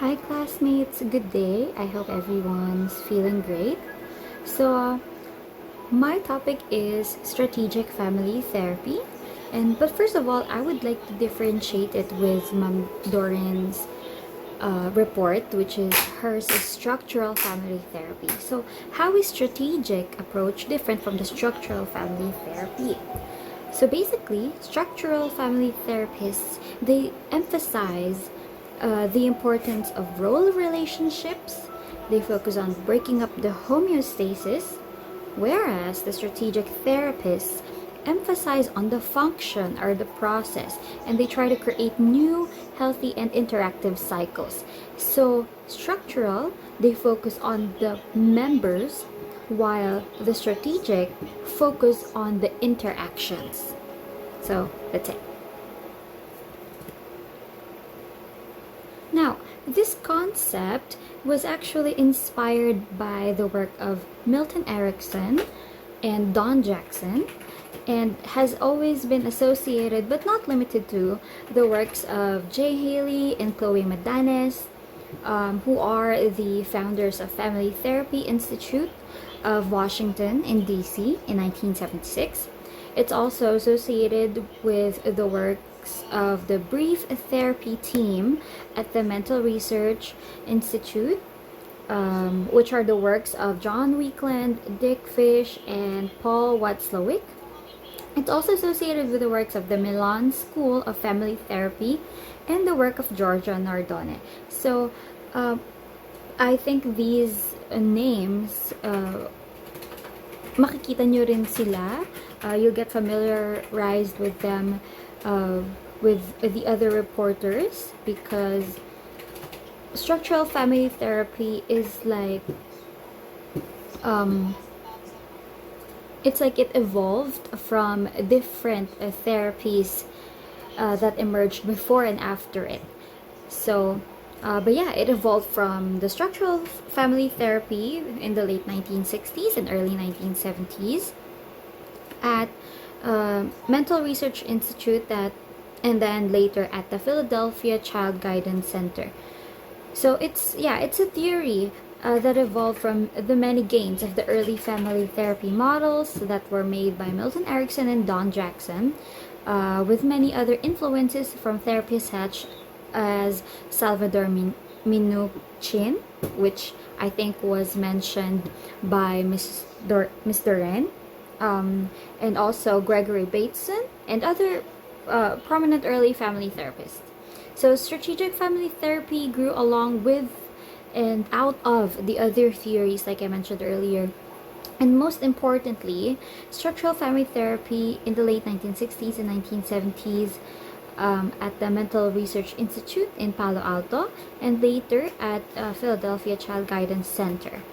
Hi classmates, good day. I hope everyone's feeling great. My topic is strategic family therapy. But first of all, I would like to differentiate it with Ma'am Dorin's report, which is hers is structural family therapy. So how is strategic approach different from the structural family therapy? So basically, structural family therapists, they emphasize the importance of role relationships. They focus on breaking up the homeostasis, whereas the strategic therapists emphasize on the function or the process, and they try to create new, healthy, and interactive cycles. So structural, they focus on the members, while the strategic focus on the interactions. So that's it. Now, this concept was actually inspired by the work of Milton Erickson and Don Jackson, and has always been associated but not limited to the works of Jay Haley and Chloe Madanes, who are the founders of Family Therapy Institute of Washington in DC in 1976. It's also associated with the works of the Brief Therapy team at the Mental Research Institute, which are the works of John Weekland, Dick Fish, and Paul Watzlawick. It's also associated with the works of the Milan School of Family Therapy and the work of Giorgio Nardone. So, I think these names, makikita nyo rin sila. You'll get familiarized with them with the other reporters, because structural family therapy is like it evolved from different therapies that emerged before and after it. So but yeah, it evolved from the structural family therapy in the late 1960s and early 1970s at Mental Research Institute, and then later at the Philadelphia Child Guidance Center. So it's a theory that evolved from the many gains of the early family therapy models that were made by Milton Erickson and Don Jackson, with many other influences from therapists such as Salvador Minuchin, which I think was mentioned by Miss Doren, and also Gregory Bateson and other prominent early family therapists. So strategic family therapy grew along with and out of the other theories like I mentioned earlier. And most importantly, structural family therapy in the late 1960s and 1970s at the Mental Research Institute in Palo Alto, and later at Philadelphia Child Guidance Center.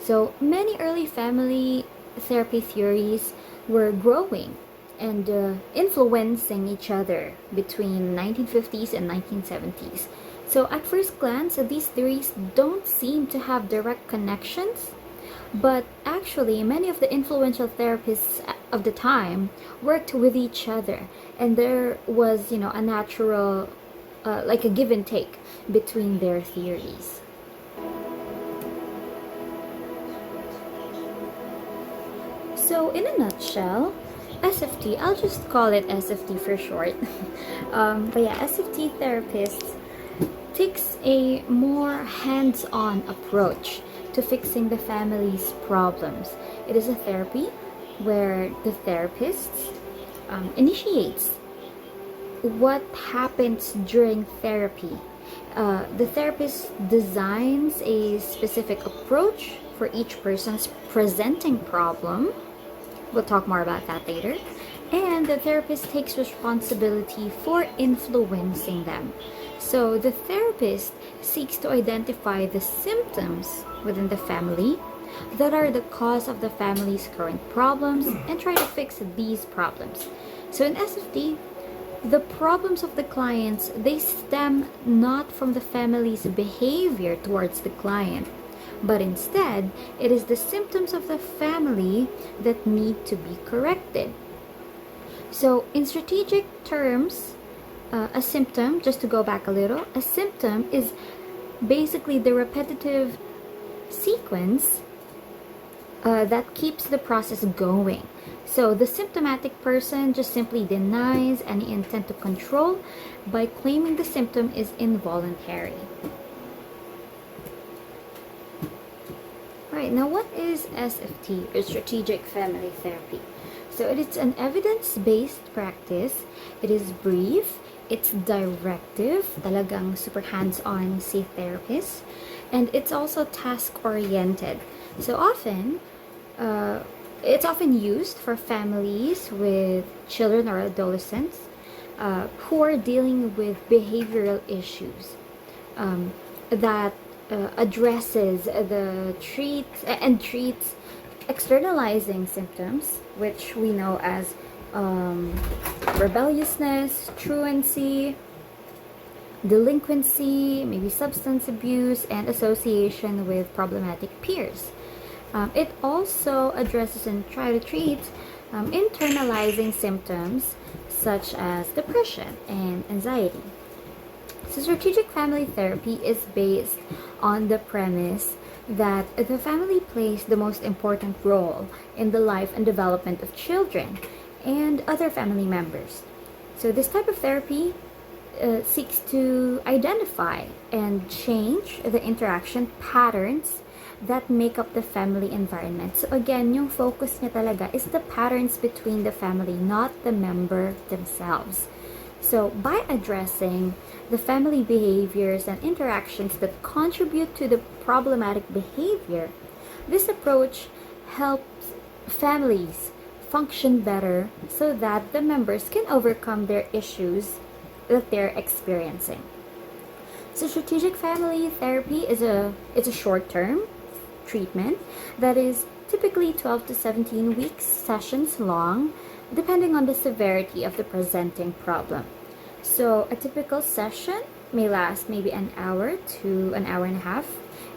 So many early family therapy theories were growing and influencing each other between 1950s and 1970s. So at first glance, these theories don't seem to have direct connections, but actually many of the influential therapists of the time worked with each other, and there was, a natural, like a give and take between their theories. So in a nutshell, SFT, I'll just call it SFT for short. But yeah, SFT therapists takes a more hands-on approach to fixing the family's problems. It is a therapy where the therapist initiates what happens during therapy. The therapist designs a specific approach for each person's presenting problem. We'll talk more about that later. And the therapist takes responsibility for influencing them. So the therapist seeks to identify the symptoms within the family that are the cause of the family's current problems and try to fix these problems. So in SFT, the problems of the clients, they stem not from the family's behavior towards the client, but instead, it is the symptoms of the family that need to be corrected. So in strategic terms, a symptom, just to go back a little, a symptom is basically the repetitive sequence that keeps the process going. So the symptomatic person just simply denies any intent to control by claiming the symptom is involuntary. Right, now what is SFT, or Strategic Family Therapy? So it is an evidence-based practice. It is brief, it's directive, talagang super hands-on si therapist, and it's also task-oriented. So it's often used for families with children or adolescents who are dealing with behavioral issues that addresses the treats externalizing symptoms, which we know as rebelliousness, truancy, delinquency, maybe substance abuse, and association with problematic peers. It also addresses and try to treat internalizing symptoms such as depression and anxiety. So strategic family therapy is based on the premise that the family plays the most important role in the life and development of children and other family members. So this type of therapy seeks to identify and change the interaction patterns that make up the family environment. So again, yung focus niya talaga is the patterns between the family, not the member themselves. So by addressing the family behaviors and interactions that contribute to the problematic behavior, this approach helps families function better so that the members can overcome their issues that they're experiencing. So strategic family therapy is a short-term treatment that is typically 12 to 17 weeks sessions long, depending on the severity of the presenting problem. So a typical session may last maybe an hour to an hour and a half.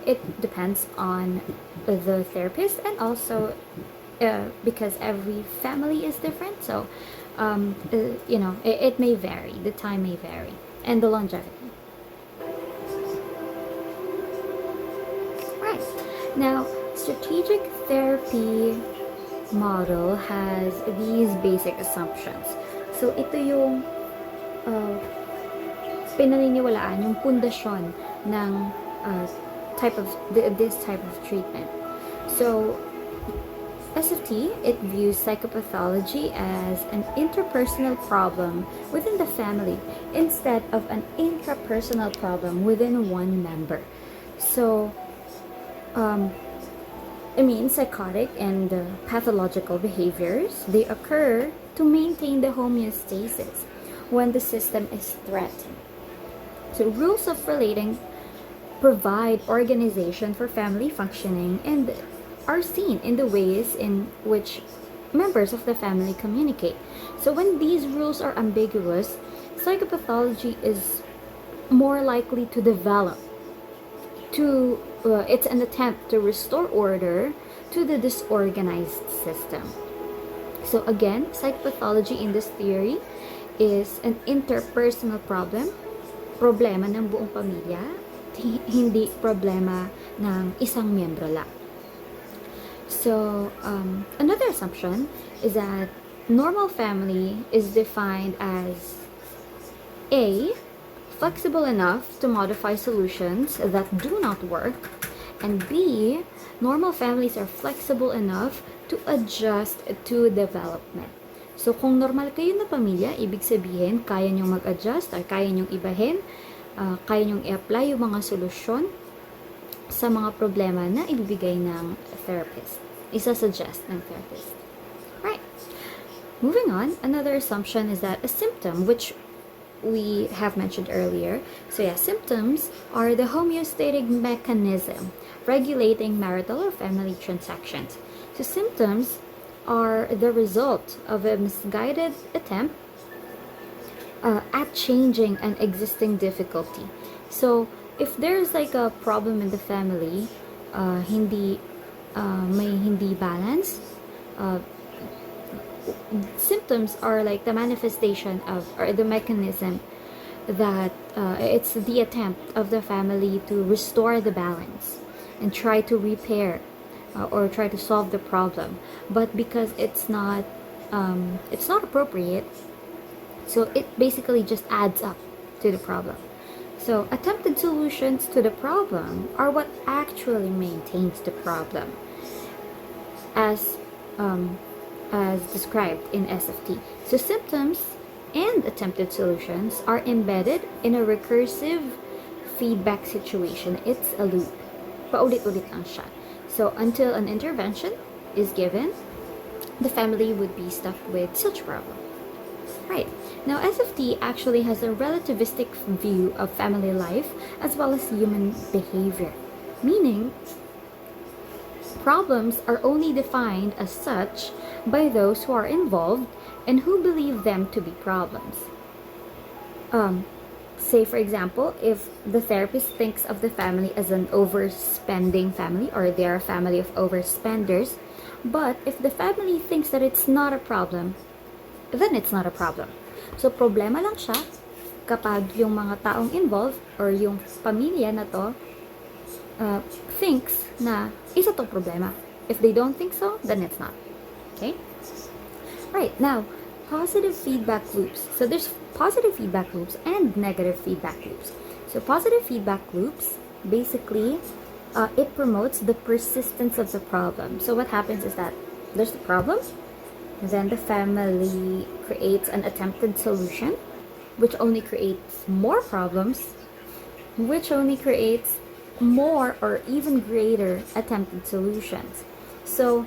It depends on the therapist, and also because every family is different, so it may vary, the time may vary, and the longevity. Right. Now, strategic therapy model has these basic assumptions. So ito yung pinaniniwalaan, yung pundasyon ng this type of treatment. So SFT, it views psychopathology as an interpersonal problem within the family instead of an intrapersonal problem within one member. So psychotic and pathological behaviors, they occur to maintain the homeostasis when the system is threatened. So rules of relating provide organization for family functioning and are seen in the ways in which members of the family communicate. So when these rules are ambiguous, psychopathology is more likely to develop. It's an attempt to restore order to the disorganized system. So again, psychopathology in this theory is an interpersonal problema ng buong pamilya, hindi problema ng isang miyembro lang. So another assumption is that normal family is defined as A, flexible enough to modify solutions that do not work, and B, normal families are flexible enough to adjust to development. So kung normal kayo na pamilya, ibig sabihin kaya nyong mag-adjust or kaya nyong ibahin, kaya nyong i-apply yung mga solusyon sa mga problema na ibibigay ng therapist, isa-suggest ng therapist. Right. Moving on, another assumption is that a symptom, which we have mentioned earlier. So yeah, symptoms are the homeostatic mechanism regulating marital or family transactions. So symptoms are the result of a misguided attempt at changing an existing difficulty. So if there's like a problem in the family, may hindi balance, symptoms are like the manifestation of, or the mechanism that it's the attempt of the family to restore the balance and try to repair or try to solve the problem, but because it's not appropriate, so it basically just adds up to the problem. So attempted solutions to the problem are what actually maintains the problem, as as described in SFT. So symptoms and attempted solutions are embedded in a recursive feedback situation. It's a loop. Paulit-ulit lang siya. So until an intervention is given, the family would be stuck with such problem. Right. Now, SFT actually has a relativistic view of family life as well as human behavior, meaning problems are only defined as such by those who are involved and who believe them to be problems. Say, for example, if the therapist thinks of the family as an overspending family, or they're a family of overspenders, but if the family thinks that it's not a problem, then it's not a problem. So, problema lang siya kapag yung mga taong involved or yung pamilya na to thinks na isa tong problema. If they don't think so, then it's not. Okay? Right, now, positive feedback loops. So there's positive feedback loops and negative feedback loops. So positive feedback loops, basically, it promotes the persistence of the problem. So what happens is that there's the problem, then the family creates an attempted solution, which only creates more problems, which only creates more or even greater attempted solutions. So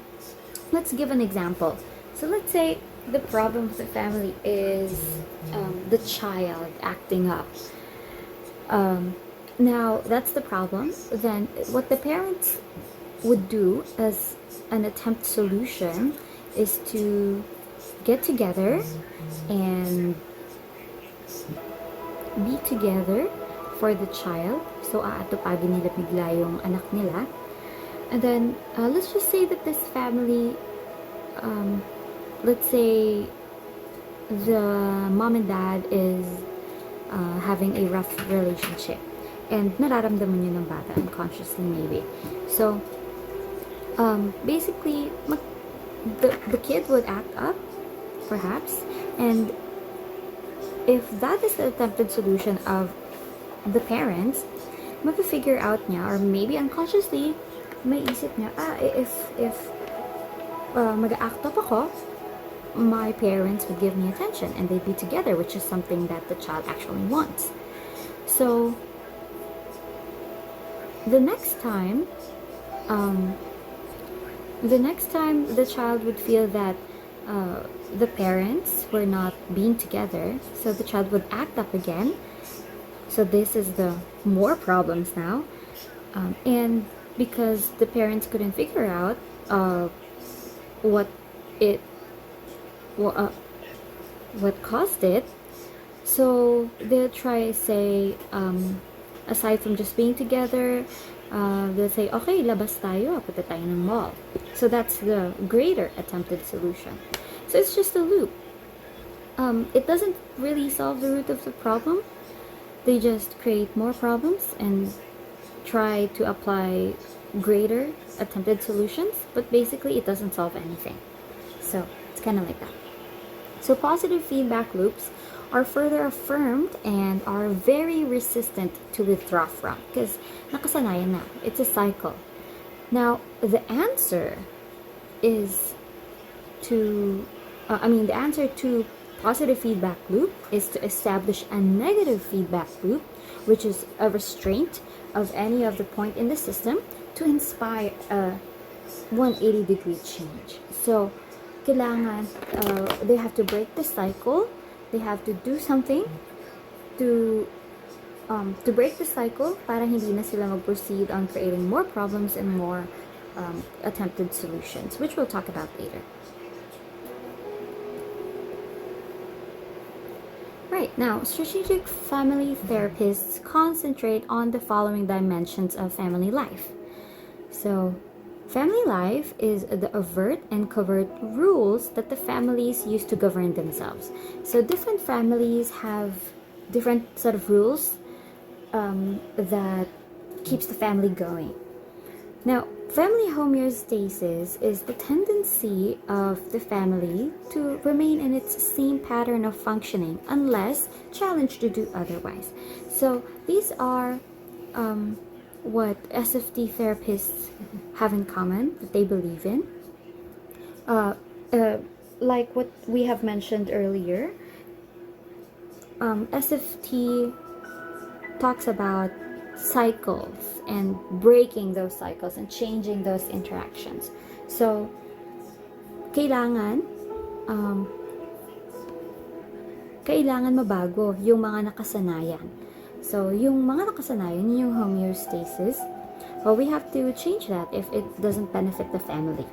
let's give an example. So let's say the problem of the family is the child acting up. Now that's the problem. Then what the parents would do as an attempt solution is to get together and be together for the child. So aatupagin nila bigla yung anak nila. And then let's just say that this family, let's say the mom and dad is having a rough relationship and nararamdaman yun ng bata unconsciously maybe. So basically the kid would act up perhaps, and if that is the attempted solution of the parents, mag-figure out niya, or maybe unconsciously may isip niya, if mag-act up ako, my parents would give me attention and they'd be together, which is something that the child actually wants. So the next time the child would feel that the parents were not being together, so the child would act up again. So this is the more problems now, and because the parents couldn't figure out what caused it, so they'll try say aside from just being together, they'll say, okay, labas tayo, punta tayo ng mall. So that's the greater attempted solution. So it's just a loop. It doesn't really solve the root of the problem. They just create more problems and try to apply greater attempted solutions, but basically it doesn't solve anything. So it's kind of like that. So positive feedback loops are further affirmed and are very resistant to withdraw from because nakasanayan na. It's a cycle. Now, the answer is the answer to positive feedback loop is to establish a negative feedback loop, which is a restraint of any of the point in the system to inspire a 180-degree change. So, kailangan, they have to break the cycle. They have to do something to break the cycle para hindi na sila mag-proceed on creating more problems and more attempted solutions, which we'll talk about later. Right, now, strategic family therapists concentrate on the following dimensions of family life. So, family life is the overt and covert rules that the families use to govern themselves. So different families have different set of rules that keeps the family going. Now, family homeostasis is the tendency of the family to remain in its same pattern of functioning unless challenged to do otherwise. So these are what SFT therapists have in common, that they believe in. Like what we have mentioned earlier, SFT talks about cycles and breaking those cycles and changing those interactions. So, kailangan mabago yung mga nakasanayan. So, yung mga nakasanayan, yung homeostasis, well, we have to change that if it doesn't benefit the family.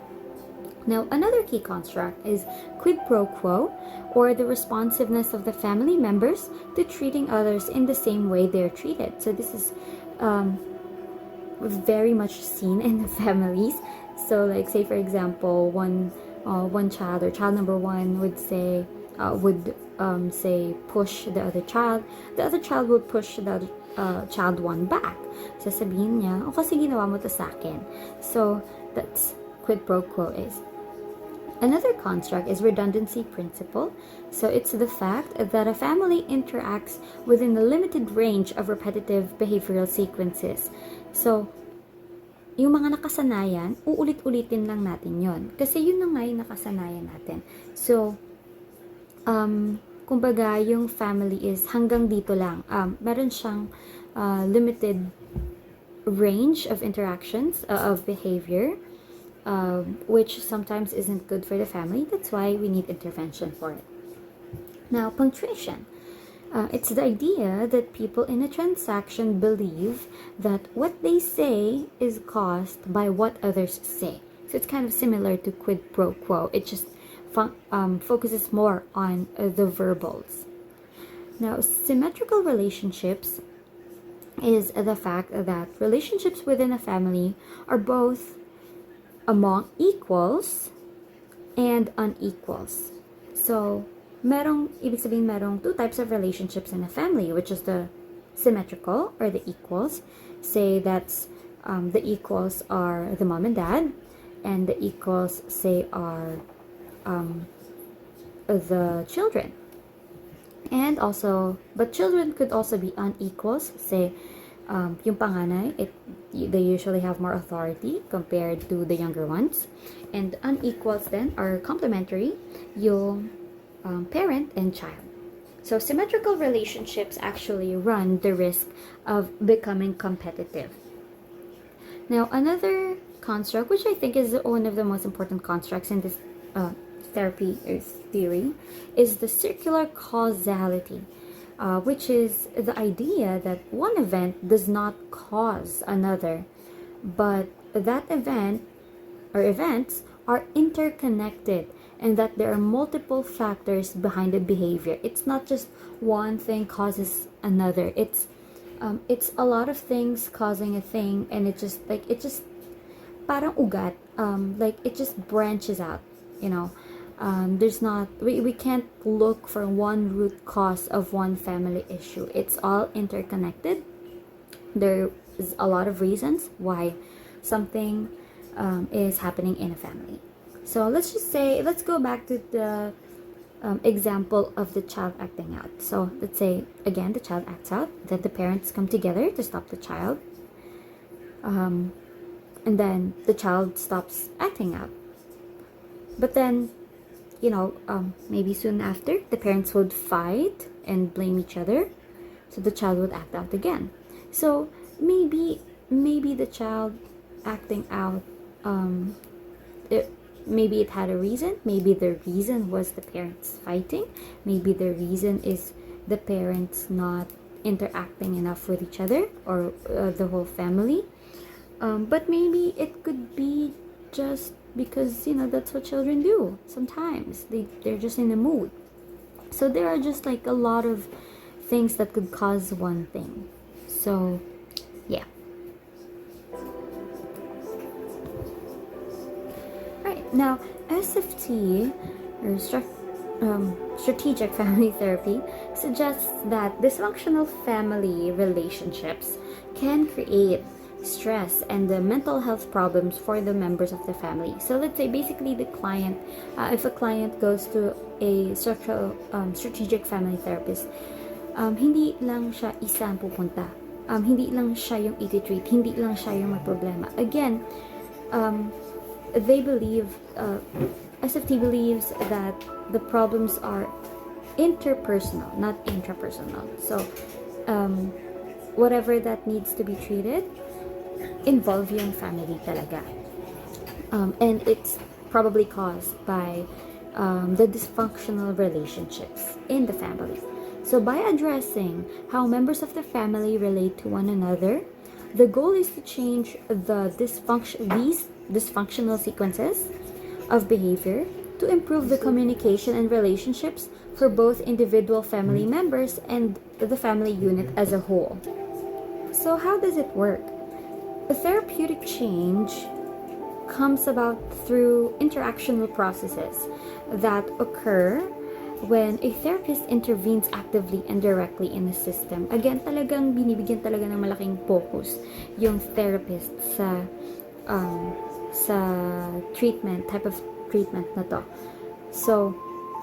Now, another key construct is quid pro quo, or the responsiveness of the family members to treating others in the same way they're treated. So this is very much seen in the families. So, like, say for example, one child, or child number one would say push the other child would push the child one back. Sasabihin niya, kasi ginawa mo to sa akin. So that's quid pro quo is. Another construct is redundancy principle. So it's the fact that a family interacts within a limited range of repetitive behavioral sequences. So, yung mga nakasanayan, uulit-ulitin lang natin yon. Kasi yun na nga yung nakasanayan natin. So, kumbaga, yung family is hanggang dito lang. Meron siyang limited range of interactions, of behavior, which sometimes isn't good for the family. That's why we need intervention for it. Now, punctuation. It's the idea that people in a transaction believe that what they say is caused by what others say. So it's kind of similar to quid pro quo. It just focuses more on the verbals. Now, symmetrical relationships is the fact that relationships within a family are both among equals and unequals. So, ibig sabihin merong two types of relationships in a family, which is the symmetrical, or the equals. Say that's the equals are the mom and dad, and the equals, say, are the children. And also, but children could also be unequals. Say, yung panganay, they usually have more authority compared to the younger ones. And unequals then are complementary, yung parent and child. So symmetrical relationships actually run the risk of becoming competitive. Now, another construct, which I think is one of the most important constructs in this therapy theory, is the circular causality, which is the idea that one event does not cause another, but that event or events are interconnected, and that there are multiple factors behind the behavior. It's not just one thing causes another. It's a lot of things causing a thing, and it just parang ugat, like it just branches out, you know. There's not, we can't look for one root cause of one family issue. It's all interconnected. There is a lot of reasons why something is happening in a family. So let's go back to the example of the child acting out. So let's say, again, the child acts out, then the parents come together to stop the child, and then the child stops acting out. But then, maybe soon after, the parents would fight and blame each other, so the child would act out again. So maybe the child acting out, maybe it had a reason. Maybe the reason was the parents fighting. Maybe the reason is the parents not interacting enough with each other, or the whole family. But maybe it could be just because, that's what children do. Sometimes they're just in a mood. So there are just like a lot of things that could cause one thing. So yeah. Right, now SFT, or strategic family therapy suggests that dysfunctional family relationships can create stress and the mental health problems for the members of the family. So let's say basically the client, if a client goes to a strategic family therapist, hindi lang siya isa ang pupunta. Hindi lang siya yung iti-treat, hindi lang siya yung may problema. Again, they believe, SFT believes that the problems are interpersonal, not intrapersonal. So, whatever that needs to be treated, involve yung family talaga. And it's probably caused by the dysfunctional relationships in the family. So by addressing how members of the family relate to one another, the goal is to change these dysfunctional sequences of behavior to improve the communication and relationships for both individual family members and the family unit as a whole. So how does it work? A therapeutic change comes about through interactional processes that occur when a therapist intervenes actively and directly in the system. Again, talagang binibigyan talaga ng malaking focus yung therapist sa type of treatment na to. So,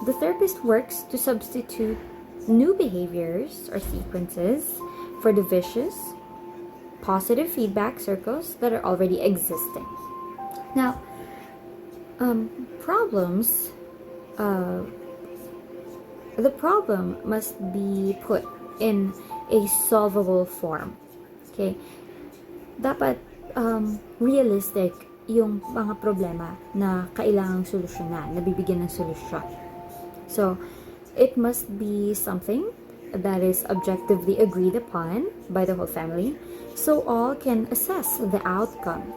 the therapist works to substitute new behaviors or sequences for the vicious, positive feedback circles that are already existing. Now, the problem must be put in a solvable form. Okay? Dapat realistic yung mga problema na kailangang solusyonan, na bibigyan ng solusyon. So, it must be something that is objectively agreed upon by the whole family, so all can assess the outcome.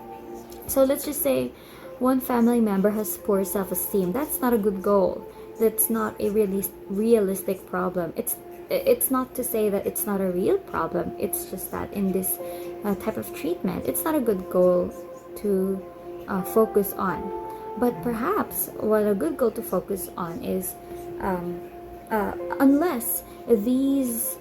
So let's just say one family member has poor self-esteem. That's not a good goal. That's not a realistic problem. It's not to say that it's not a real problem. It's just that in this type of treatment, it's not a good goal to focus on. But perhaps what a good goal to focus on is unless these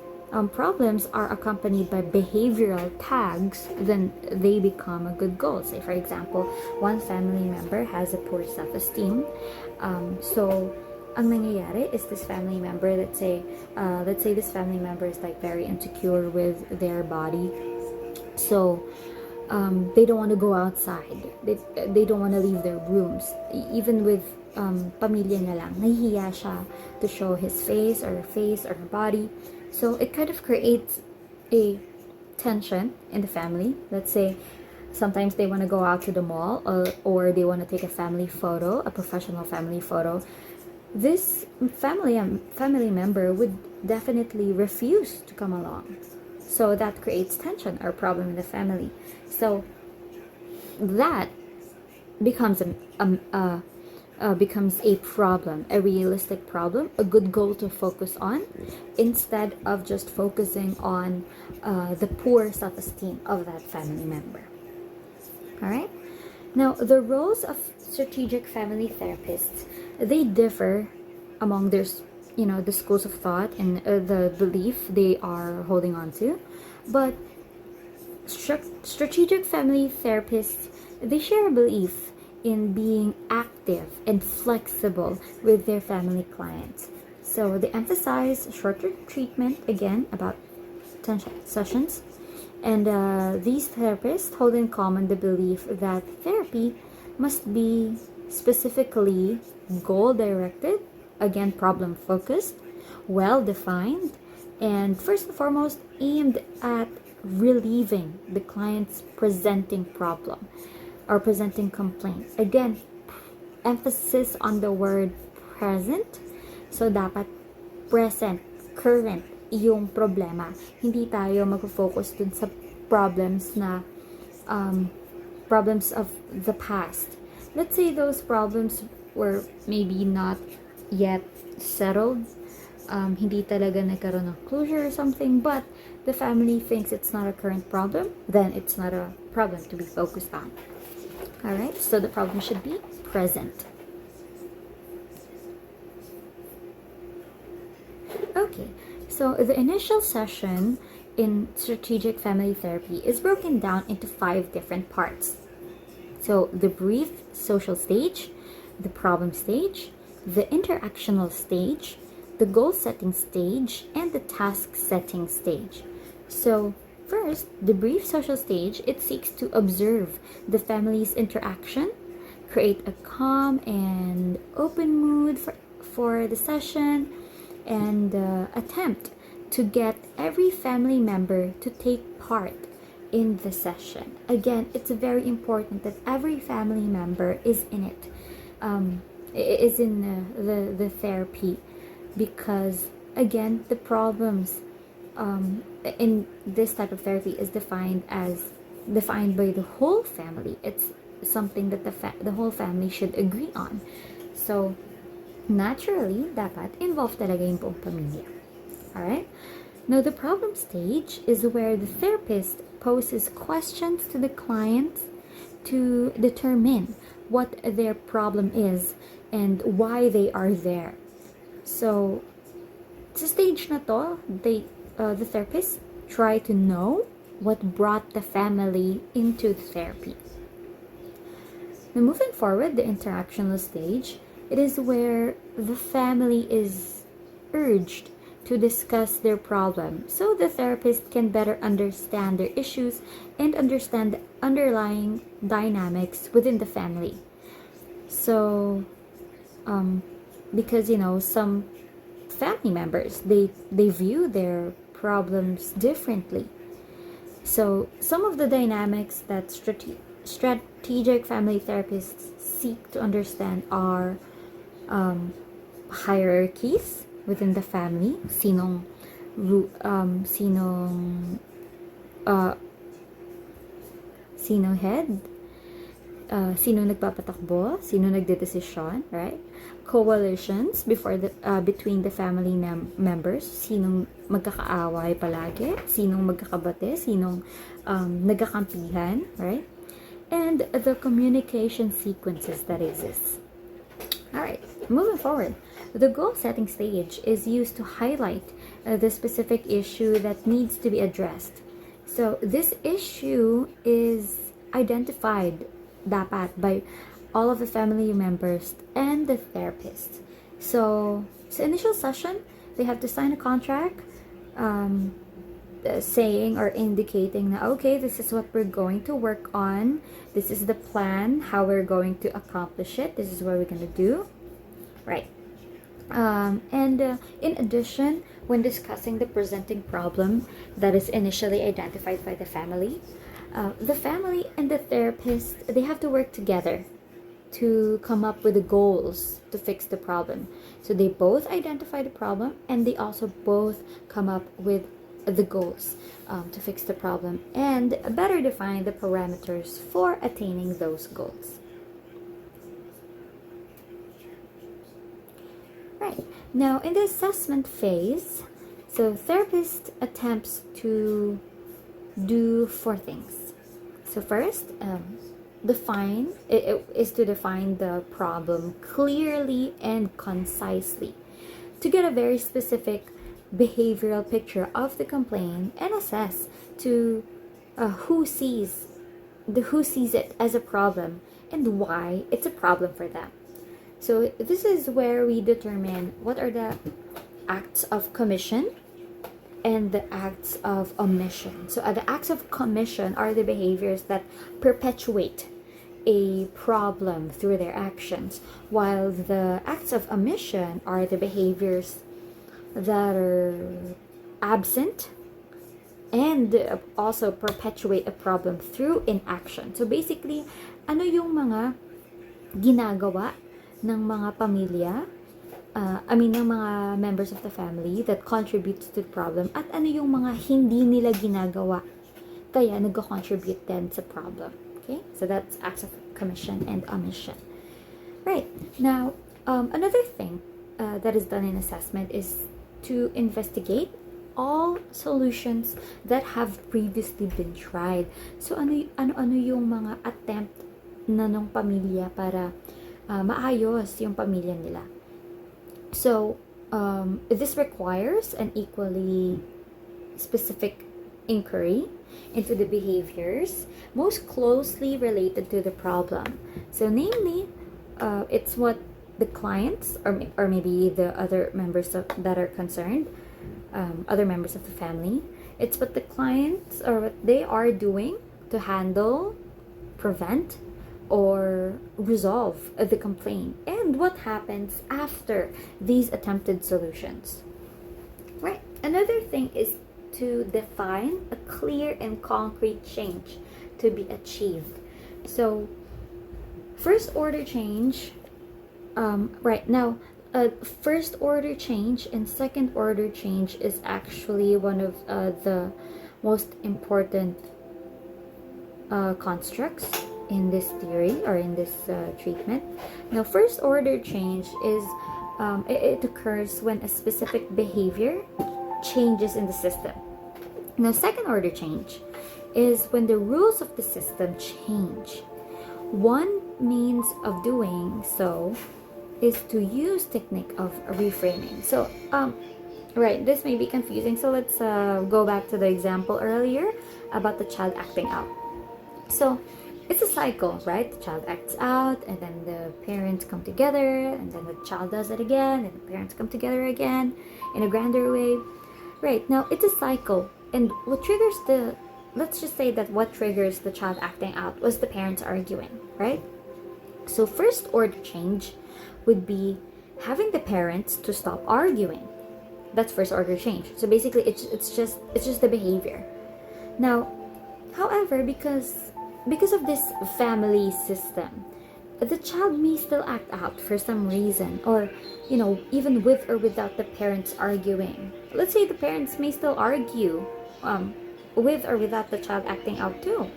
problems are accompanied by behavioral tags, then they become a good goal. Say, for example, one family member has a poor self-esteem. So, ang nangyayari is this family member, let's say this family member is like very insecure with their body. So, they don't want to go outside. They don't want to leave their rooms. Even with pamilya na lang, nahihiya siya to show his face or her body. So it kind of creates a tension in the family. Let's say sometimes they want to go out to the mall or they want to take a family photo, a professional family photo. This family member would definitely refuse to come along. So that creates tension or problem in the family. So that becomes a problem, a realistic problem, a good goal to focus on, instead of just focusing on the poor self-esteem of that family member. All right. Now, the roles of strategic family therapists, they differ among their, the schools of thought and the belief they are holding on to, but strategic family therapists, they share a belief in being active and flexible with their family clients. So they emphasize shorter treatment, again, about 10 sessions. And these therapists hold in common the belief that therapy must be specifically goal-directed, again, problem-focused, well-defined, and first and foremost, aimed at relieving the client's presenting problem or presenting complaint. Again, emphasis on the word present. So, dapat present, current, yung problema. Hindi tayo mag-focus dun sa problems of the past. Let's say those problems were maybe not yet settled. Hindi talaga nagkaroon ng closure or something, but the family thinks it's not a current problem, then it's not a problem to be focused on. Alright, so the problem should be present. So the initial session in strategic family therapy is broken down into 5 different parts. So the brief social stage, the problem stage, the interactional stage, the goal setting stage, and the task setting stage. So first, the brief social stage, it seeks to observe the family's interaction, create a calm and open mood for the session, and attempt to get every family member to take part in the session. Again, it's very important that every family member is in it, is in the therapy, because again, the problems in this type of therapy is defined by the whole family. It's something that the whole family should agree on. So naturally, dapat involved talaga yung buong pamilya. Alright? Now, the problem stage is where the therapist poses questions to the client to determine what their problem is and why they are there. So, sa stage na to, the therapist try to know what brought the family into the therapy. Now, moving forward, the interactional stage, it is where the family is urged to discuss their problem so the therapist can better understand their issues and understand the underlying dynamics within the family. So, because some family members, they view their problems differently. So some of the dynamics that strategic family therapists seek to understand are hierarchies within the family. Sinong head, sino nagpapatakbo, sino nagdedesisyon, right? Coalitions between the family members, sinong magkakaaway palagi, sinong magkakabate, sinong nagkakampihan, right? And the communication sequences that exist. Alright, moving forward, the goal setting stage is used to highlight the specific issue that needs to be addressed. So this issue is identified dapat by all of the family members and the therapist. So initial session, they have to sign a contract saying or indicating that, okay, this is what we're going to work on, this is the plan, how we're going to accomplish it, this is what we're going to do, right? In addition, when discussing the presenting problem that is initially identified by the family and the therapist, they have to work together to come up with the goals to fix the problem. So they both identify the problem and they also both come up with the goals to fix the problem and better define the parameters for attaining those goals. Right. Now, in the assessment phase, so therapist attempts to do 4 things. So first, define the problem clearly and concisely to get a very specific behavioral picture of the complaint and assess to who sees it as a problem and why it's a problem for them. So this is where we determine what are the acts of commission and the acts of omission. So the acts of commission are the behaviors that perpetuate a problem through their actions, while the acts of omission are the behaviors that are absent and also perpetuate a problem through inaction. So basically, ano yung mga ginagawa ng mga pamilya, ng mga members of the family that contributes to the problem, at ano yung mga hindi nila ginagawa kaya nag-contribute din sa problem. Okay, so that's acts of commission and omission. Right, now another thing that is done in assessment is to investigate all solutions that have previously been tried. So ano yung mga attempt na ng pamilya para maayos yung pamilya nila. So this requires an equally specific inquiry into the behaviors most closely related to the problem. So, namely, it's what the clients or maybe the other members that are concerned, other members of the family, it's what the clients or what they are doing to handle, prevent, or resolve the complaint, and what happens after these attempted solutions. Right. Another thing is to define a clear and concrete change to be achieved. So, first order change, right now, first order change and second order change is actually one of the most important constructs in this theory or in this treatment. Now, first order change is it occurs when a specific behavior changes in the system. Now, second order change is when the rules of the system change. One means of doing so is to use technique of reframing. So, right, this may be confusing. So let's go back to the example earlier about the child acting out. So it's a cycle, right? The child acts out, and then the parents come together, and then the child does it again, and the parents come together again in a grander way. Right, now it's a cycle, and what triggers let's just say that what triggers the child acting out was the parents arguing, right? So first order change would be having the parents to stop arguing. That's first order change. So basically it's just the behavior. Now, however, because of this family system, the child may still act out for some reason, or even with or without the parents arguing. Let's say the parents may still argue with or without the child acting out too.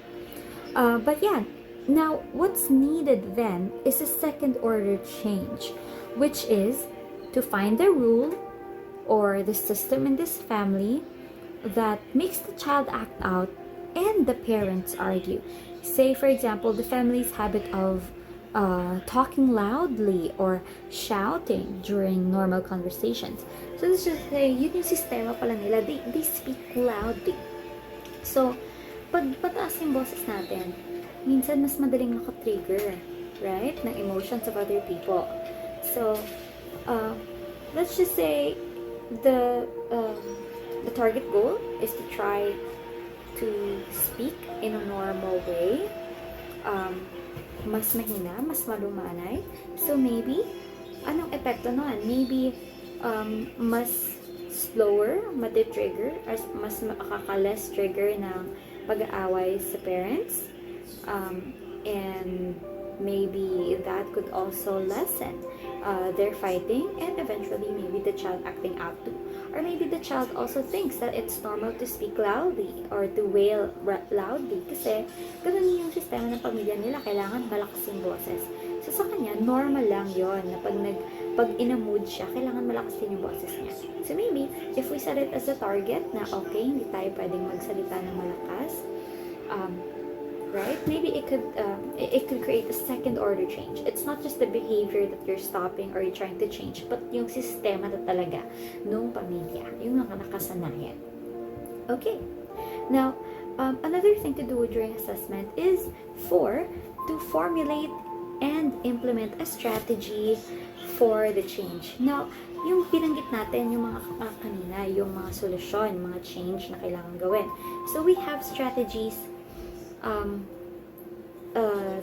But yeah, now what's needed then is a second order change, which is to find the rule or the system in this family that makes the child act out and the parents argue. Say, for example, the family's habit of talking loudly or shouting during normal conversations. So let's just say, yun yung sistema pala nila. They speak loudly. So, pag pataas yung boses natin, minsan mas madaling makatrigger, right, ng emotions of other people. So, let's just say the target goal is to try to speak in a normal way, mas mahina, mas malumanay. So maybe, anong epekto nun? Maybe, mas slower, mati-trigger, or mas makaka-less trigger ng pag-aaway sa parents. And maybe that could also lessen their fighting, and eventually maybe the child acting out too. Or maybe the child also thinks that it's normal to speak loudly or to wail loudly kasi ganun yung sistema ng pamilya nila, kailangan malakas yung boses. So sa kanya, normal lang yon na pag in a mood siya, kailangan malakas din yung boses niya. So maybe, if we set it as a target na okay, hindi tayo pwedeng magsalita ng malakas, right? Maybe it could create a second order change. It's not just the behavior that you're stopping or you're trying to change, but yung sistema na talaga nung pamilya, yung nakasanayan. Okay. Now, another thing to do during assessment is to formulate and implement a strategy for the change. Now, yung binanggit natin, yung mga kanina, yung mga solusyon, mga change na kailangan gawin. So, we have strategies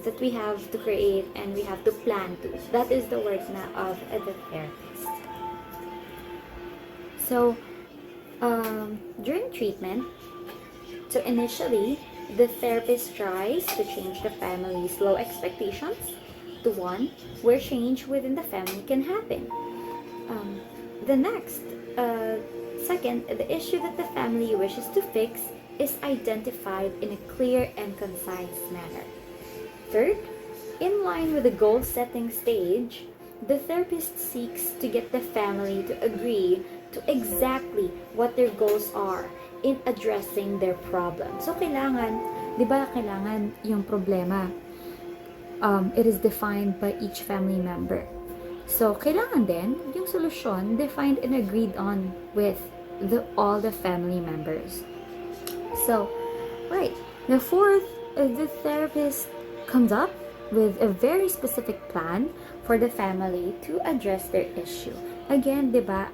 that we have to create and we have to plan to. That is the work na of the therapist. So, during treatment, so initially, the therapist tries to change the family's low expectations to one where change within the family can happen. The next, second, the issue that the family wishes to fix is identified in a clear and concise manner. Third, in line with the goal-setting stage, the therapist seeks to get the family to agree to exactly what their goals are in addressing their problem. So, kailangan yung problema, it is defined by each family member. So, kailangan din yung solusyon defined and agreed on with all the family members. So, right. Now, fourth, the therapist comes up with a very specific plan for the family to address their issue. Again, di ba,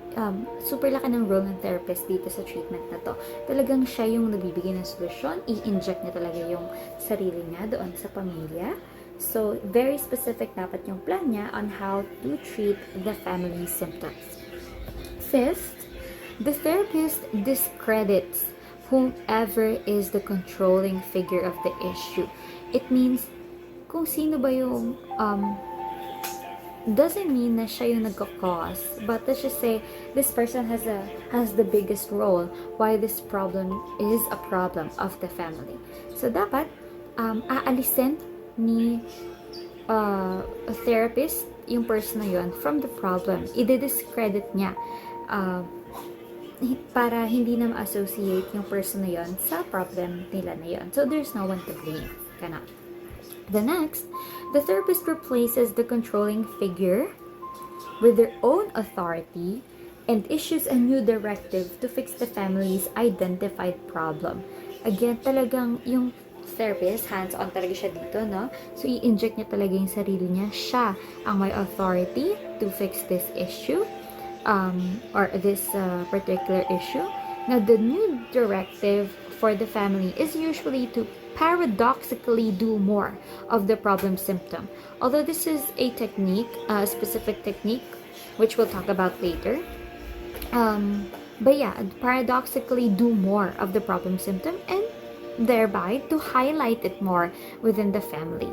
super laki ng role ng therapist dito sa treatment na to. Talagang siya yung nagbibigay ng solusyon, i-inject niya talaga yung sarili niya doon sa pamilya. So, very specific dapat yung plan niya on how to treat the family symptoms. Fifth, the therapist discredits whomever is the controlling figure of the issue. It means, kung sino ba yung, doesn't mean na siya yung nagko-cause, but let's just say, this person has the biggest role why this problem is a problem of the family. So, dapat, aalisin ni a therapist yung person na yun from the problem. I-discredit niya para hindi na ma-associate yung person na yun sa problem nila na yun. So, there's no one to blame. Kana. The next, the therapist replaces the controlling figure with their own authority and issues a new directive to fix the family's identified problem. Again, talagang yung therapist, hands-on talaga siya dito, no? So, i-inject niya talaga yung sarili niya. Siya ang may authority to fix this issue. Or this particular issue. Now, the new directive for the family is usually to paradoxically do more of the problem symptom. Although this is a technique, a specific technique, which we'll talk about later. But yeah, paradoxically do more of the problem symptom and thereby to highlight it more within the family.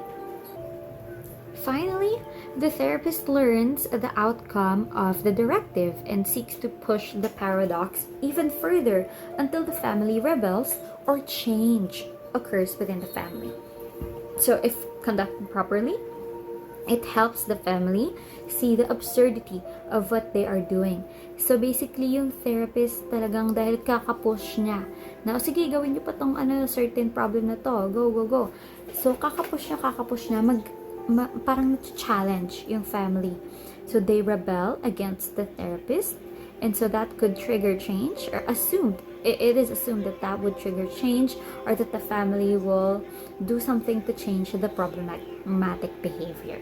Finally, the therapist learns the outcome of the directive and seeks to push the paradox even further until the family rebels or change occurs within the family. So, if conducted properly, it helps the family see the absurdity of what they are doing. So, basically, yung therapist talagang dahil kakapush niya na, sige, gawin niyo pa tong certain problem na to. Go, go, go. So, kakapush niya, parang challenge yung family. So, they rebel against the therapist. And so, that could trigger change, or it is assumed that would trigger change, or that the family will do something to change the problematic behavior.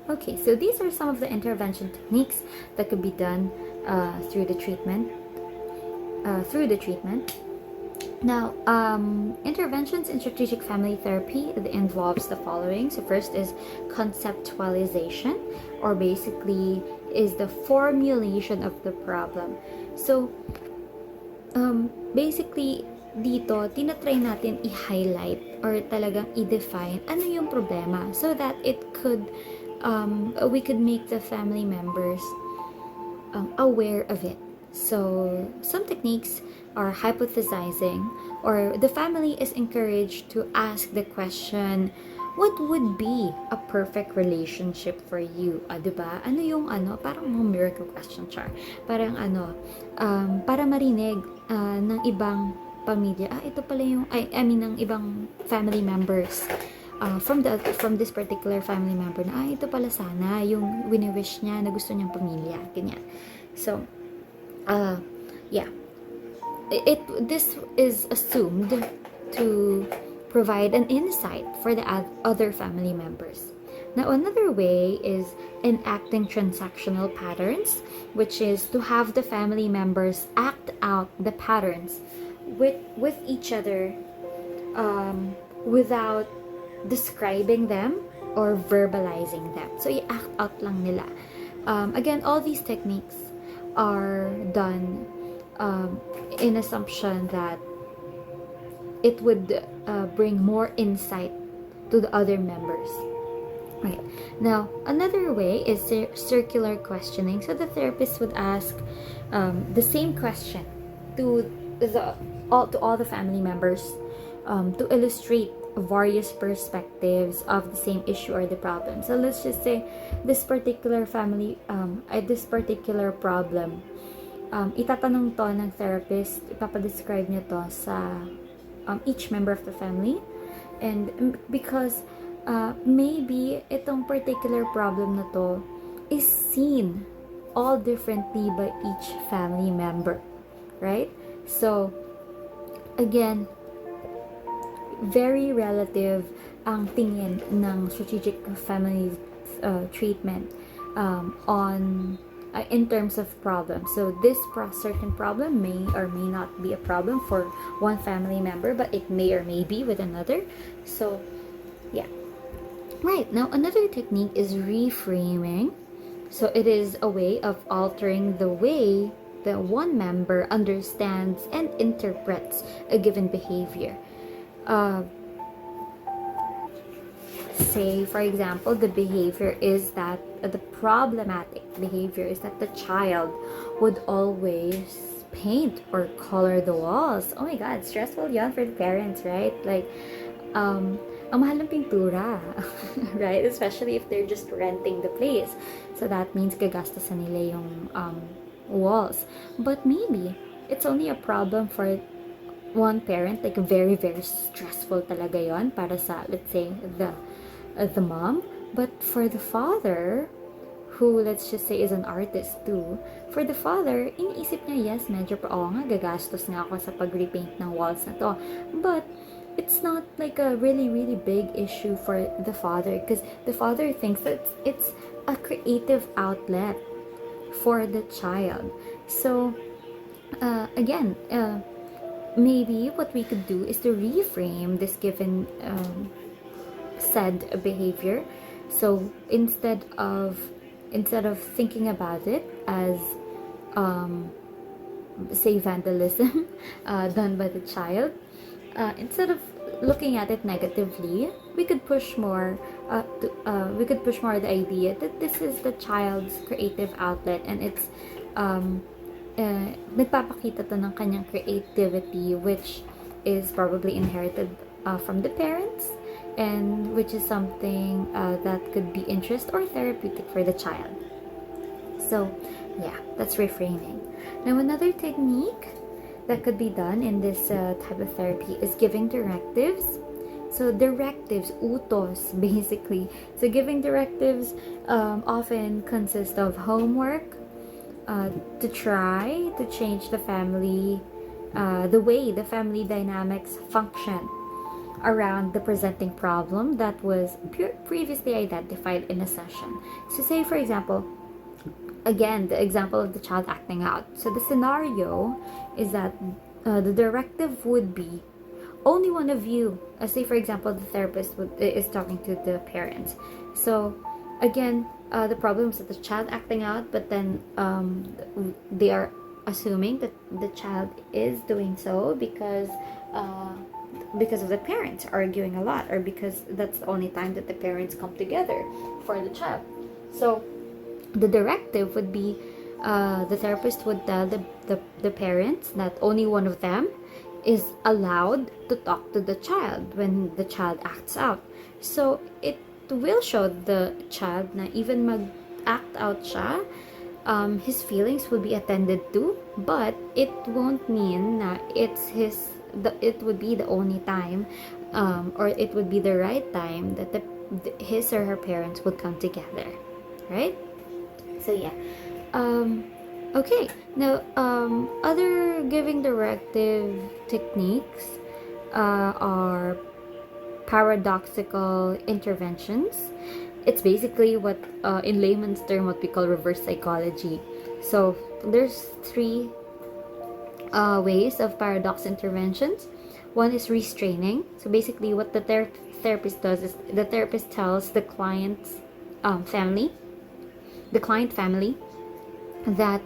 Okay, so these are some of the intervention techniques that could be done through the treatment. Now, interventions in strategic family therapy involves the following. So first is conceptualization, or basically is the formulation of the problem. So, basically, dito, tinatry natin i-highlight or talagang i-define ano yung problema so that it could, we could make the family members aware of it. So, some techniques are hypothesizing, or the family is encouraged to ask the question, what would be a perfect relationship for you? Diba? Ano yung parang miracle question, char. Parang para marinig ng ibang pamilya, ito pala yung, ng ibang family members. From this particular family member na, ito pala sana yung wini-wish niya na gusto niyang pamilya. Ganyan. So, yeah. This is assumed to provide an insight for the other family members. Now, another way is enacting transactional patterns, which is to have the family members act out the patterns with each other without describing them or verbalizing them. So, i-act out lang nila. Again, all these techniques are done in assumption that it would bring more insight to the other members. Right. Now, another way is circular questioning. So the therapist would ask the same question to all the family members to illustrate various perspectives of the same issue or the problem. So let's just say this particular family, this particular problem, itatanong to ng therapist, ipapadescribe niya to sa each member of the family, and because maybe itong particular problem na to is seen all differently by each family member, right? So, again, very relative ang tingin ng strategic family treatment on in terms of problems. So this certain problem may or may not be a problem for one family member, but it may or may be with another. So yeah. Right, now another technique is reframing. So it is a way of altering the way that one member understands and interprets a given behavior. Say, for example, the behavior is that the problematic behavior is that the child would always paint or color the walls. Oh my God, stressful yon for the parents, right? Like, ang mahal ng pintura, right? Especially if they're just renting the place. So that means gagastasan nila yung walls. But maybe it's only a problem for one parent, like very, very stressful talaga yon para sa, let's say, the mom. But for the father, who let's just say is an artist too, for the father, iniisip niya, yes, medyo oo nga, gagastos nga ako sa pag-repaint ng walls na to. But it's not like a really, really big issue for the father, because the father thinks that it's a creative outlet for the child. So, again, maybe what we could do is to reframe this given said behavior. So instead of thinking about it as say vandalism done by the child, instead of looking at it negatively, we could push more the idea that this is the child's creative outlet, and it's nagpapakita to ng kanyang creativity, which is probably inherited from the parents, and which is something that could be interest or therapeutic for the child. So yeah, that's reframing. Now another technique that could be done in this type of therapy is giving directives. So directives, utos, basically. So giving directives often consist of homework to try to change the family, the way the family dynamics function around the presenting problem that was previously identified in a session. So say, for example, again, the example of the child acting out. So the scenario is that the directive would be only one of you. Say, for example, the therapist is talking to the parents. So again, the problem is that the child acting out, but then they are assuming that the child is doing so because of the parents arguing a lot, or because that's the only time that the parents come together for the child. So the directive would be the therapist would tell the parents that only one of them is allowed to talk to the child when the child acts out. So it will show the child na even mag-act out siya, his feelings will be attended to, but it won't mean na it would be the only time or it would be the right time that his or her parents would come together, right? So yeah. Okay, now other giving directive techniques are paradoxical interventions. It's basically what in layman's term what we call reverse psychology. So there's three ways of paradox interventions. One is restraining. So basically what the therapist does is the therapist tells the client's family that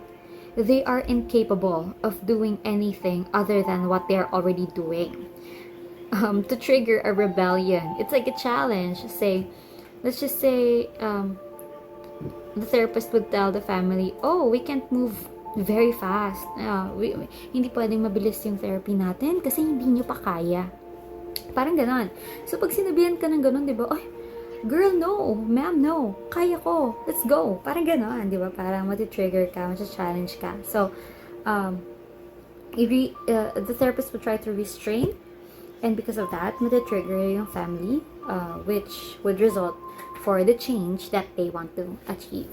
they are incapable of doing anything other than what they are already doing, to trigger a rebellion. It's like a challenge. Let's just say the therapist would tell the family, oh, we can't move very fast. Hindi pwedeng mabilis yung therapy natin kasi hindi nyo pa kaya. Parang ganon. So pag sinabihan ka ng ganon, di ba? Ay, girl, no. Ma'am, no. Kaya ko. Let's go. Parang ganon, di ba? Parang mati-trigger ka, mati-challenge ka. So, the therapist would try to restrain. And because of that, matatrigger yung family, which would result for the change that they want to achieve.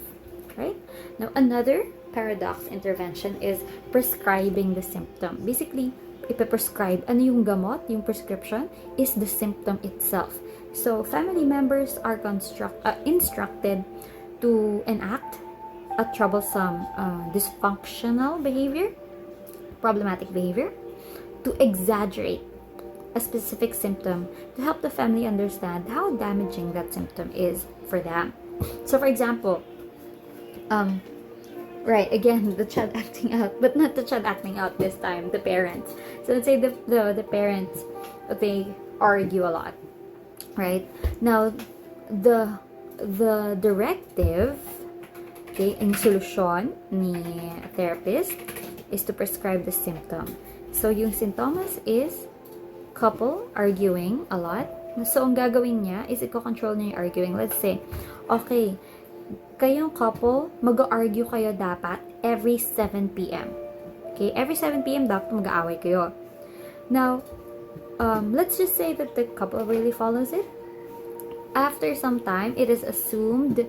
Right? Now, another paradox intervention is prescribing the symptom. Basically, ipe-prescribe, ano yung gamot, yung prescription, is the symptom itself. So, family members are instructed to enact a troublesome, dysfunctional behavior, problematic behavior, to exaggerate a specific symptom to help the family understand how damaging that symptom is for them. So, for example, right, again, the child acting out, but not the child acting out this time, the parents. So let's say the parents, they argue a lot, right? Now, the directive, okay, ang solusyon ni therapist is to prescribe the symptom. So yung sintomas is couple arguing a lot. So ang gagawin niya is i-control niya yung arguing. Let's say, okay, kayong couple, mag-argue kayo dapat every 7 p.m. Okay? Every 7 p.m. dapat mag-aaway kayo. Now, let's just say that the couple really follows it. After some time, it is assumed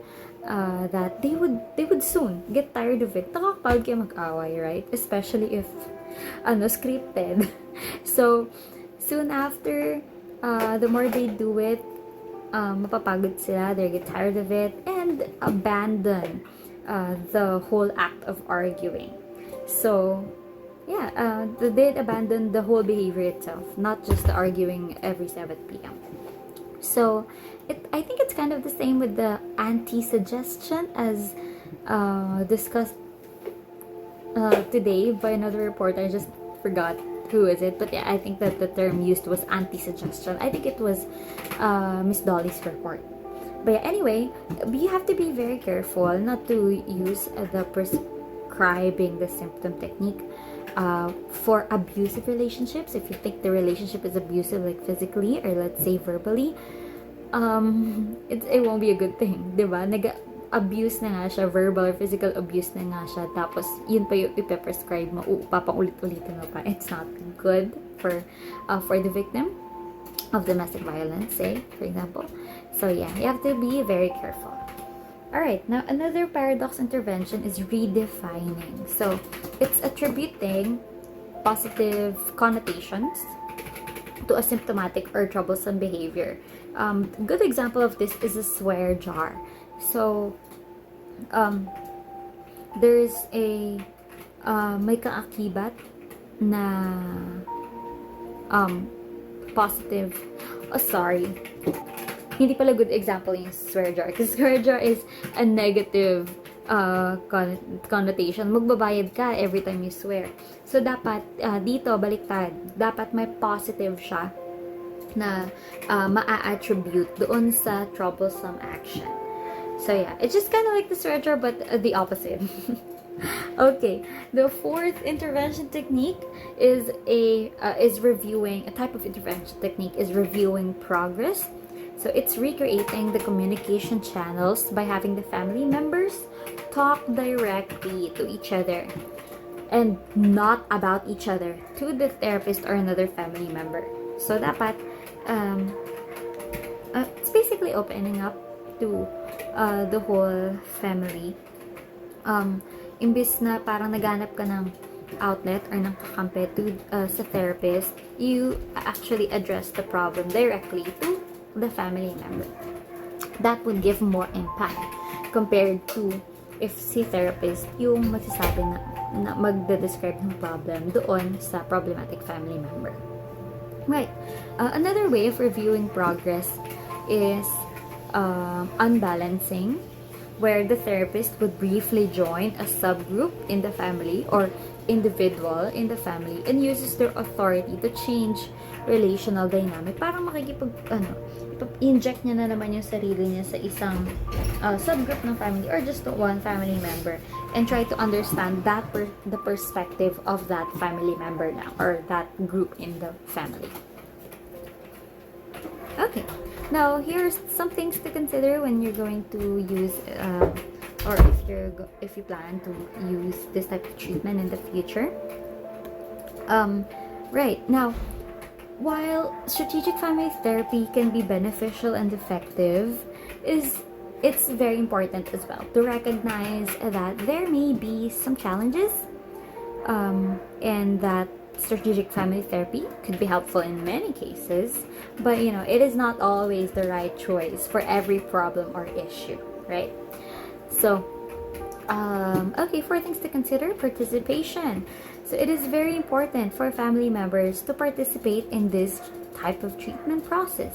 that they would soon get tired of it. Nakakapagod kayo mag-aaway, right? Especially if scripted. So, soon after, the more they do it, mapapagod sila, they get tired of it, and abandon the whole act of arguing. So, yeah, they abandon the whole behavior itself, not just the arguing every 7 p.m. So, I think it's kind of the same with the anti-suggestion as discussed today by another reporter. I just forgot who is it, but yeah, I think that the term used was anti-suggestion. I think it was Miss Dolly's report. But yeah, anyway, you have to be very careful not to use the prescribing the symptom technique for abusive relationships. If you think the relationship is abusive, like physically or let's say verbally, it won't be a good thing, diba? Nag-abuse na nga siya, verbal or physical abuse na nga siya, tapos yun pa yung ipe-prescribe mo, papaulit-ulitin mo pa. It's not good for the victim of domestic violence, say, for example. So yeah, you have to be very careful. Alright, now another paradox intervention is redefining. So, it's attributing positive connotations to a symptomatic or troublesome behavior. Good example of this is a swear jar. So, there's a may kaakibat na positive, hindi pala good example yung swear jar, because swear jar is a negative connotation. Magbabayad ka every time you swear. So, dapat dito, baliktad, dapat may positive siya na maa-attribute doon sa troublesome action. So yeah, it's just kind of like the swear jar, but the opposite. Okay, the fourth intervention technique is reviewing, a type of intervention technique is reviewing progress. So it's recreating the communication channels by having the family members talk directly to each other and not about each other to the therapist or another family member. So dapat it's basically opening up to the whole family. Imbis na parang naghanap ka ng outlet or ng kakampi sa therapist, you actually address the problem directly to the family member. That would give more impact compared to if si therapist yung magsasabi na magde-describe ng problem doon sa problematic family member. Right. Another way of reviewing progress is unbalancing, where the therapist would briefly join a subgroup in the family or individual in the family and uses their authority to change relational dynamic. Parang inject niya na naman yung sarili niya sa isang subgroup ng family or just to one family member and try to understand the perspective of that family member now or that group in the family. Okay. Now, here's some things to consider when you're going to use, or if you plan to use this type of treatment in the future. Right now, While strategic family therapy can be beneficial and effective, it's very important as well to recognize that there may be some challenges, and that strategic family therapy could be helpful in many cases, but it is not always the right choice for every problem or issue, right? So, okay, four things to consider: participation. So it is very important for family members to participate in this type of treatment process.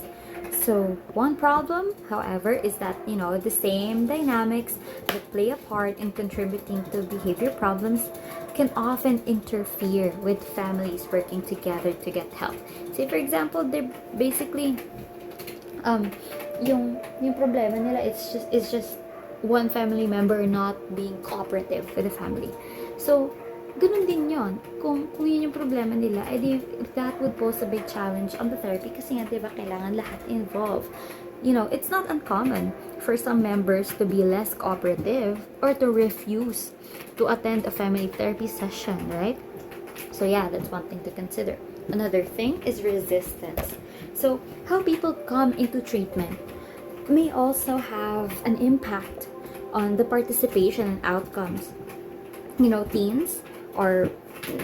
So one problem, however, is that the same dynamics that play a part in contributing to behavior problems can often interfere with families working together to get help. Say for example, they're basically yung problema nila, it's just one family member not being cooperative with the family. So ganun din yon. Kung yun yung problema nila, edi that would pose a big challenge on the therapy kasi nga, diba, kailangan lahat involved. It's not uncommon for some members to be less cooperative or to refuse to attend a family therapy session, right? So yeah, that's one thing to consider. Another thing is resistance. So how people come into treatment may also have an impact on the participation and outcomes.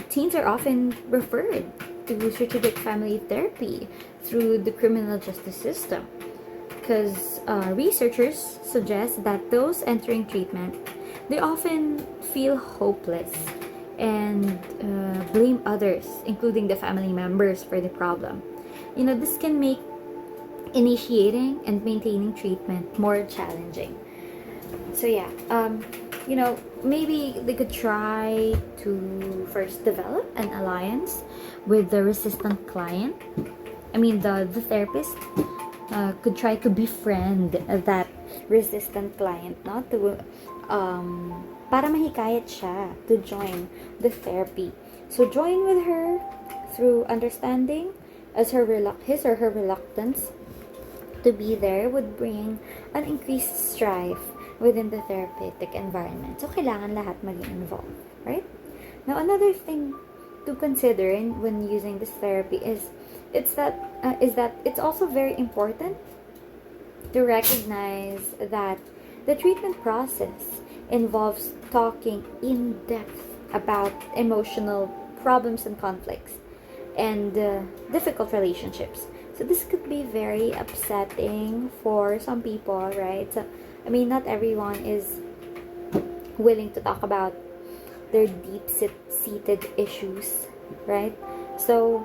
Teens are often referred to strategic family therapy through the criminal justice system because researchers suggest that those entering treatment, they often feel hopeless and blame others, including the family members, for the problem. This can make initiating and maintaining treatment more challenging. So yeah, maybe they could try to first develop an alliance with the resistant client. The therapist could try to befriend that resistant client, not to para mahikayat siya to join the therapy. So join with her through understanding, as his or her reluctance to be there would bring an increased strife within the therapeutic environment. So, kailangan lahat maging involved, right? Now, another thing to consider when using this therapy is that it's also very important to recognize that the treatment process involves talking in depth about emotional problems and conflicts and difficult relationships. So this could be very upsetting for some people, right? So, not everyone is willing to talk about their deep-seated issues, right? So,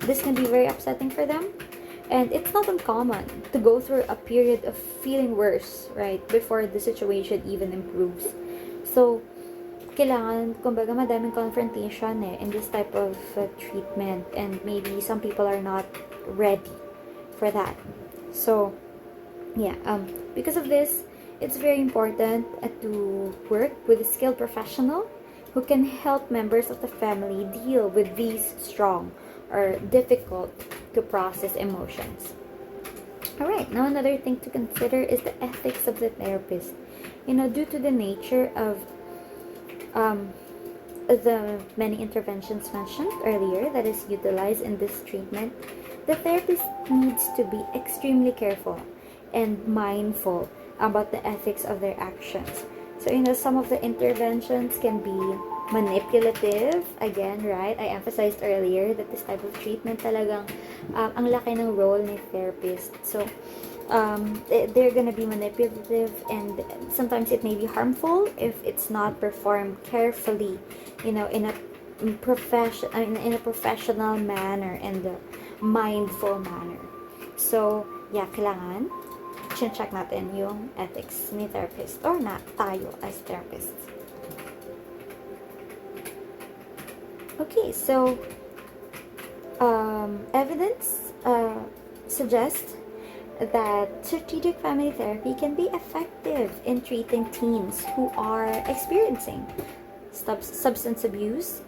this can be very upsetting for them. And it's not uncommon to go through a period of feeling worse, right? Before the situation even improves. So, kailangan, kumbaga, madaming confrontation in this type of treatment. And maybe some people are not ready for that. So, yeah, because of this, it's very important to work with a skilled professional who can help members of the family deal with these strong or difficult to process emotions. Alright, now another thing to consider is the ethics of the therapist. Due to the nature of the many interventions mentioned earlier that is utilized in this treatment, the therapist needs to be extremely careful and mindful about the ethics of their actions. So, some of the interventions can be manipulative. Again, right? I emphasized earlier that this type of treatment talagang ang laki ng role ni therapist. So, they're gonna be manipulative, and sometimes it may be harmful if it's not performed carefully, in a professional manner and a mindful manner. So, yeah, kailangan check natin yung ethics ni therapist or na tayo as therapists. Okay, so evidence suggests that strategic family therapy can be effective in treating teens who are experiencing substance abuse,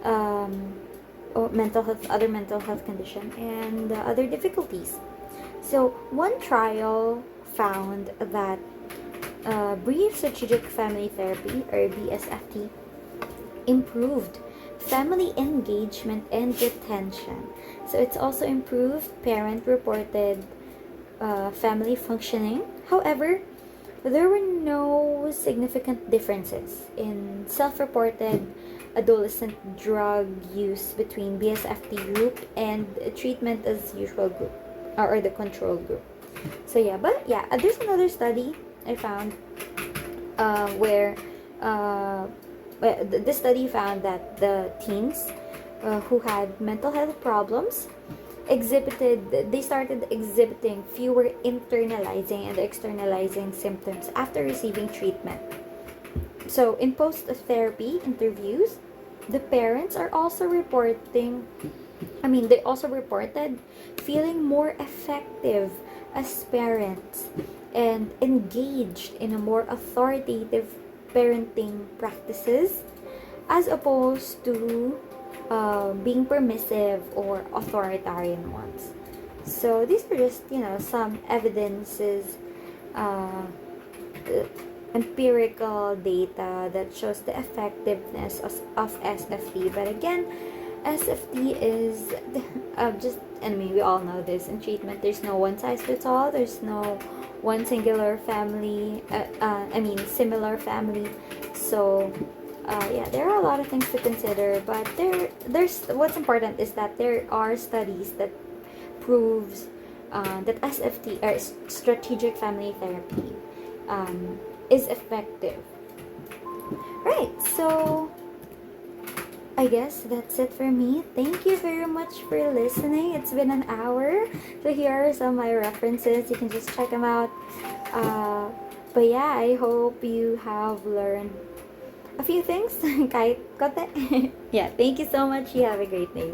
or other mental health condition, and other difficulties. So one trial found that brief strategic family therapy, or BSFT, improved family engagement and retention. So it's also improved parent-reported family functioning. However, there were no significant differences in self-reported adolescent drug use between BSFT group and treatment as usual group, or the control group. So yeah, but yeah, there's another study I found where this study found that the teens who had mental health problems they started exhibiting fewer internalizing and externalizing symptoms after receiving treatment. So in post-therapy interviews, the parents are also reporting, they also reported feeling more effective as parents and engaged in a more authoritative parenting practices as opposed to being permissive or authoritarian ones. So these are just, some evidences, empirical data that shows the effectiveness of SFT. But again, SFT is we all know this, in treatment there's no one size fits all. There's no one singular family, similar family. So there are a lot of things to consider, but there's what's important is that there are studies that proves that SFT, or strategic family therapy, is effective. Right, so I guess that's it for me. Thank you very much for listening. It's been an hour. So here are some of my references. You can just check them out. But yeah, I hope you have learned a few things. Kahit konti. Yeah, thank you so much. You have a great day.